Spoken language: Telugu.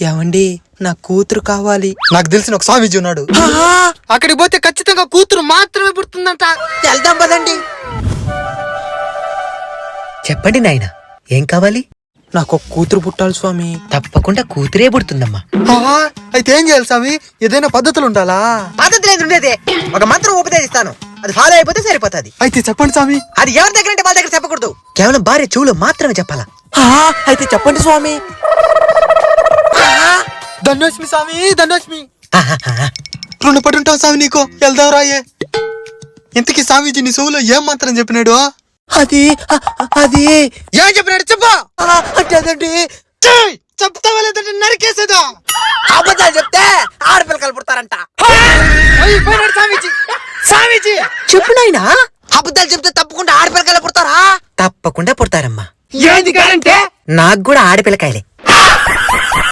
ఏమండి నా కూతురు కావాలి. నాకు తెలిసిన ఒక స్వామీజీ ఉన్నాడు, అక్కడికి పోతే ఖచ్చితంగా కూతురు మాత్రమే పుడుతుందంట. వెళ్దాం పదండి. చెప్పండి నాయన, ఏం కావాలి? నాకు కూతురు పుట్టాలి స్వామి. తప్పకుండా కూతురే పుడుతుందమ్మా. అయితే ఏం చేయాలి స్వామి? ఏదైనా పద్ధతులు ఉండాలా? పద్ధతి లేదు ఉండేది. ఒక మంత్రం ఉపదేశిస్తాను, అది ఫాలో అయిపోతే సరిపోతుంది. అయితే చెప్పండి స్వామి. అది ఎవరి దగ్గర అంటే వాళ్ళ దగ్గర చెప్పకూడదు, కేవలం భార్య చెవులో మాత్రమే చెప్పాలా. అయితే చెప్పండి స్వామి. ధన్యోస్మి స్వామి, ధన్యోస్మి. రుణపడి ఉంటాం స్వామి నీకు. వెళ్దాం రాయే. ఇంతకీ స్వామీజీ నీ చెవులో ఏం మంత్రం చెప్పినాడు? అది ఏం చెప్పినాడు చెప్పు. అంటే అదండి, చెప్తావా లేదంటే నరికేసేదా? అబద్ధాలు చెప్తే ఆడపిల్లకలు పుడతారంట. స్వామీజీ, స్వామీజీ చెప్పు నాయనా. అబద్ధాలు చెప్తే తప్పకుండా ఆడపిల్లకలు పుడతారా? తప్పకుండా పుడతారమ్మా. ఏంది కాదంటే నాకు కూడా ఆడపిల్లకాయలే.